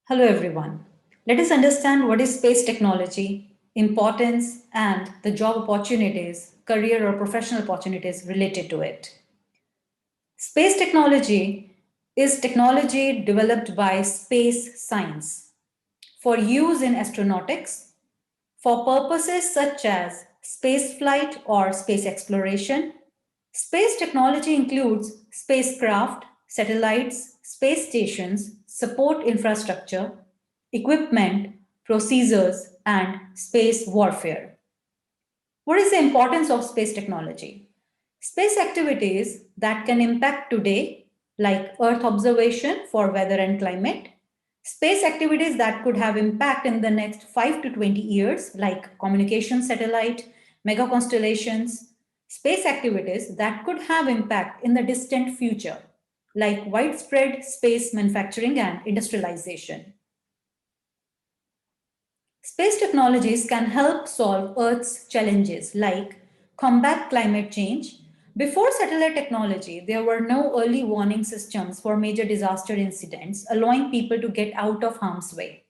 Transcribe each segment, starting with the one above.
Hello everyone. Let us understand what is space technology, importance, and the job opportunities, career or professional opportunities related to it. Space technology is technology developed by space science for use in astronautics, for purposes such as space flight or space exploration. Space technology includes spacecraft, satellites, space stations, support infrastructure, equipment, procedures, and space warfare. What is the importance of space technology? Space activities that can impact today, like Earth observation for weather and climate, space activities that could have impact in the next 5 to 20 years, like communication satellite, mega constellations, space activities that could have impact in the distant future, like widespread space manufacturing and industrialization. Space technologies can help solve Earth's challenges like combat climate change. Before satellite technology, there were no early warning systems for major disaster incidents, allowing people to get out of harm's way.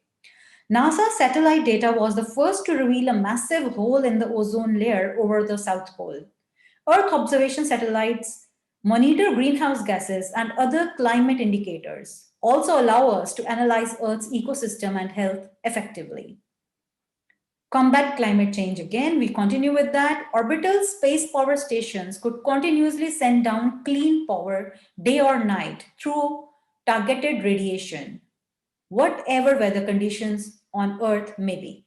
NASA satellite data was the first to reveal a massive hole in the ozone layer over the South Pole. Earth observation satellites monitor greenhouse gases and other climate indicators, also allow us to analyze Earth's ecosystem and health effectively. Combat climate change again, we continue with that. Orbital space power stations could continuously send down clean power day or night through targeted radiation, whatever weather conditions on Earth may be.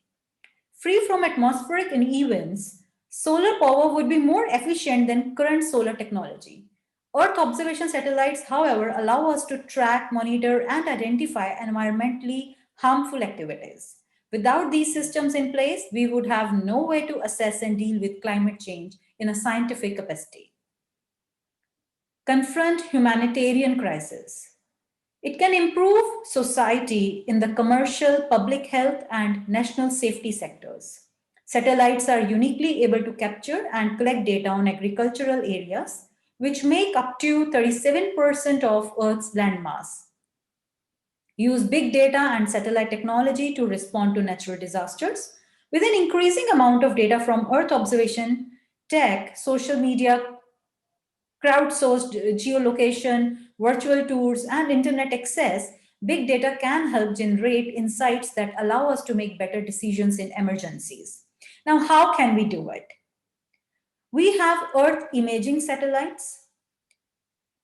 Free from atmospheric events, solar power would be more efficient than current solar technology. Earth observation satellites, however, allow us to track, monitor, and identify environmentally harmful activities. Without these systems in place, we would have no way to assess and deal with climate change in a scientific capacity. Confront humanitarian crisis. It can improve society in the commercial, public health, and national safety sectors. Satellites are uniquely able to capture and collect data on agricultural areas, which make up to 37% of Earth's landmass. Use big data and satellite technology to respond to natural disasters. With an increasing amount of data from Earth observation, tech, social media, crowdsourced geolocation, virtual tours, and internet access, big data can help generate insights that allow us to make better decisions in emergencies. Now, how can we do it? We have Earth imaging satellites.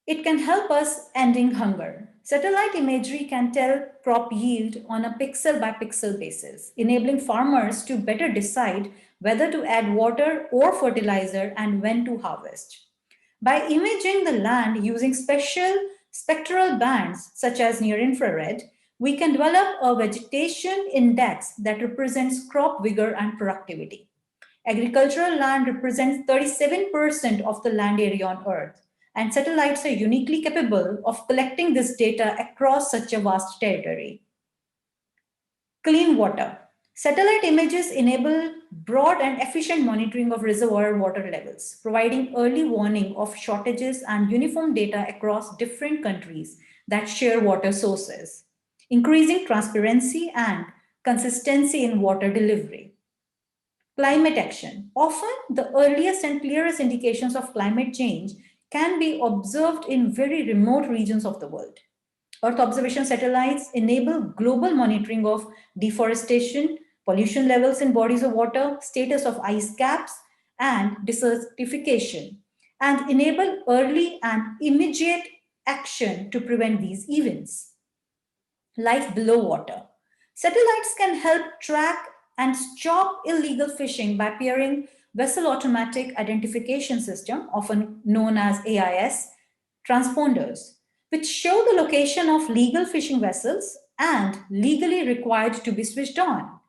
It can help us ending hunger. Satellite imagery can tell crop yield on a pixel by pixel basis, enabling farmers to better decide whether to add water or fertilizer and when to harvest. By imaging the land using special spectral bands such as near infrared, we can develop a vegetation index that represents crop vigor and productivity. Agricultural land represents 37% of the land area on Earth, and satellites are uniquely capable of collecting this data across such a vast territory. Clean water. Satellite images enable broad and efficient monitoring of reservoir water levels, providing early warning of shortages and uniform data across different countries that share water sources, increasing transparency and consistency in water delivery. Climate action. Often, the earliest and clearest indications of climate change can be observed in very remote regions of the world. Earth observation satellites enable global monitoring of deforestation, pollution levels in bodies of water, status of ice caps, and desertification, and enable early and immediate action to prevent these events. Life below water. Satellites can help track and stop illegal fishing by pairing vessel automatic identification system, often known as AIS, transponders, which show the location of legal fishing vessels and legally required to be switched on.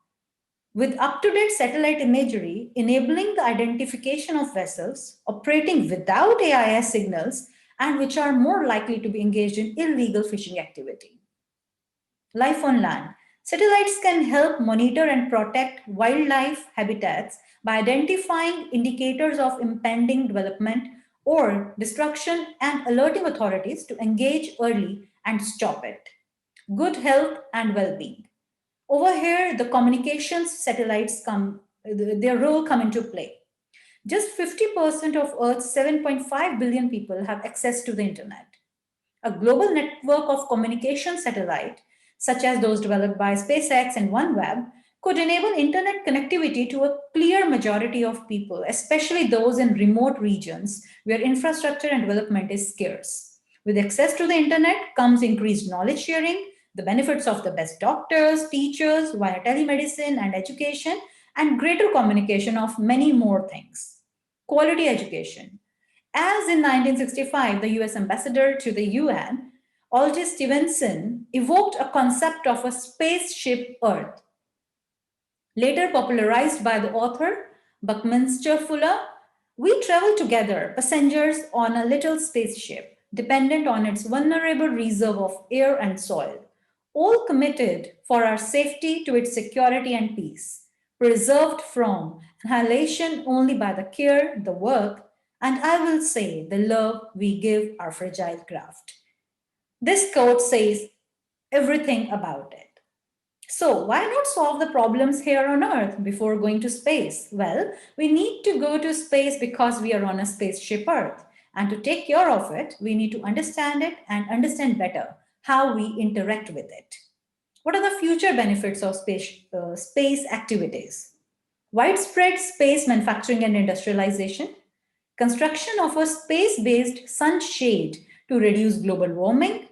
With up-to-date satellite imagery enabling the identification of vessels operating without AIS signals and which are more likely to be engaged in illegal fishing activity. Life on land. Satellites can help monitor and protect wildlife habitats by identifying indicators of impending development or destruction and alerting authorities to engage early and stop it. good health and well-being. Over here, the communications satellites their role come into play. Just 50% of Earth's 7.5 billion people have access to the internet. A global network of communication satellites, such as those developed by SpaceX and OneWeb, could enable internet connectivity to a clear majority of people, especially those in remote regions where infrastructure and development is scarce. With access to the internet comes increased knowledge sharing, the benefits of the best doctors, teachers via telemedicine and education, and greater communication of many more things. Quality education. As in 1965, the US ambassador to the UN, Alge Stevenson, evoked a concept of a spaceship Earth, later popularized by the author Buckminster Fuller. We travel together, passengers on a little spaceship, dependent on its vulnerable reserve of air and soil, all committed for our safety to its security and peace, preserved from annihilation only by the care, the work, and I will say the love we give our fragile craft. This quote says everything about it. So, why not solve the problems here on Earth before going to space? Well, we need to go to space because we are on a spaceship Earth. And to take care of it, we need to understand it and understand better how we interact with it. What are the future benefits of space activities? Widespread space manufacturing and industrialization, construction of a space based sunshade to reduce global warming,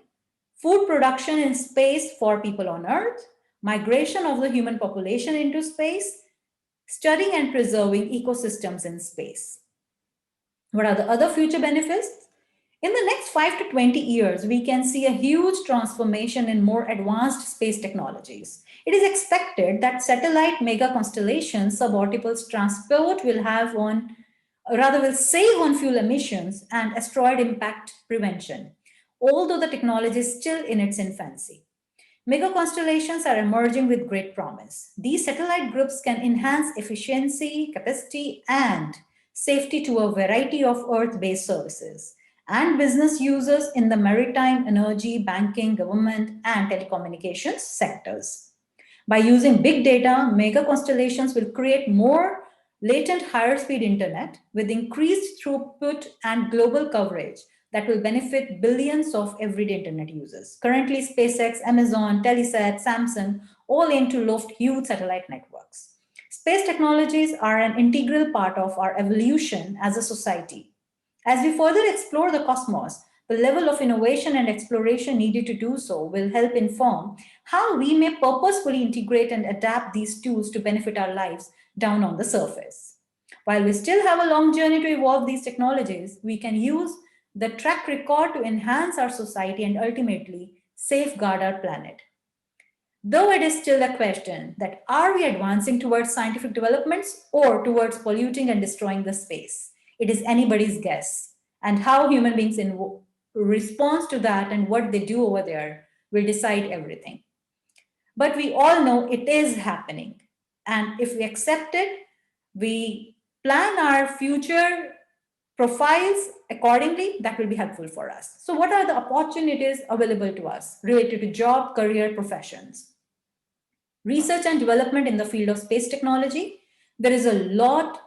food production in space for people on Earth, migration of the human population into space, studying and preserving ecosystems in space. What are the other future benefits? In the next 5 to 20 years, we can see a huge transformation in more advanced space technologies. It is expected that satellite mega constellations suborbitals transport will save on fuel emissions and asteroid impact prevention, although the technology is still in its infancy. Mega constellations are emerging with great promise. These satellite groups can enhance efficiency, capacity, and safety to a variety of Earth based services and business users in the maritime, energy, banking, government, and telecommunications sectors. By using big data, mega constellations will create more latent higher speed internet with increased throughput and global coverage that will benefit billions of everyday internet users. Currently, SpaceX, Amazon, Telesat, Samsung all aim to loft huge satellite networks. Space technologies are an integral part of our evolution as a society. As we further explore the cosmos, the level of innovation and exploration needed to do so will help inform how we may purposefully integrate and adapt these tools to benefit our lives down on the surface. While we still have a long journey to evolve these technologies, we can use the track record to enhance our society and ultimately safeguard our planet. Though it is still a question that are we advancing towards scientific developments or towards polluting and destroying the space? It is anybody's guess. And how human beings in response to that and what they do over there will decide everything. But we all know it is happening. And if we accept it, we plan our future profiles accordingly, that will be helpful for us. So what are the opportunities available to us related to job, career, professions? Research and development in the field of space technology, there is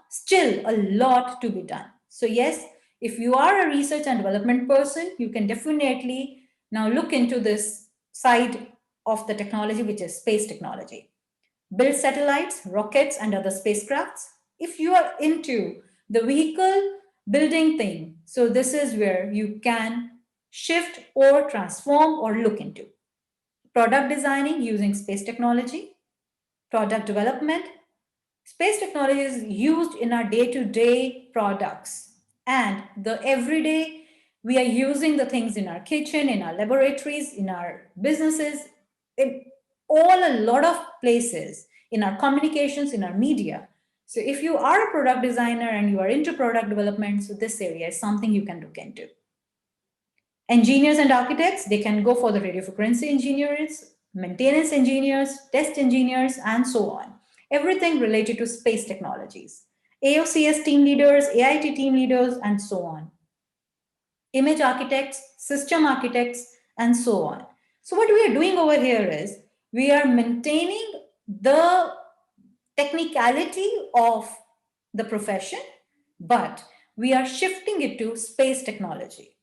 still a lot to be done. So yes, if you are a research and development person, you can definitely now look into this side of the technology, which is space technology. Build satellites, rockets, and other spacecrafts. If you are into the vehicle building thing, so this is where you can shift or transform or look into. Product designing using space technology, product development. Space technology is used in our day-to-day products, and the everyday we are using the things in our kitchen, in our laboratories, in our businesses, in a lot of places, in our communications, in our media. So if you are a product designer and you are into product development, so this area is something you can look into. Engineers and architects, they can go for the radio frequency engineers, maintenance engineers, test engineers, and so on. Everything related to space technologies. AOCS team leaders, AIT team leaders, and so on. Image architects, system architects, and so on. So what we are doing over here is we are maintaining the technicality of the profession, but we are shifting it to space technology.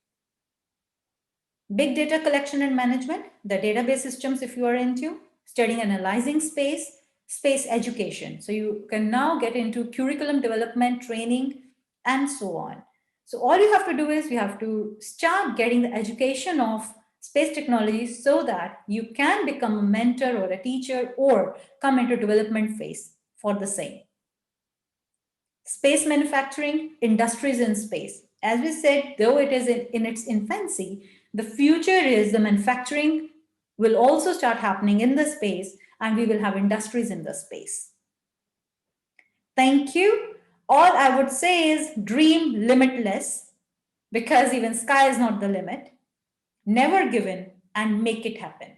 Big data collection and management, the database systems, if you are into studying and analyzing space, space education. So you can now get into curriculum development, training, and so on. So all you have to do is you have to start getting the education of space technology so that you can become a mentor or a teacher or come into development phase for the same. Space manufacturing, industries in space. As we said, though it is in its infancy, the future is the manufacturing will also start happening in the space and we will have industries in the space. Thank you. All I would say is dream limitless because even sky is not the limit. Never give in and make it happen.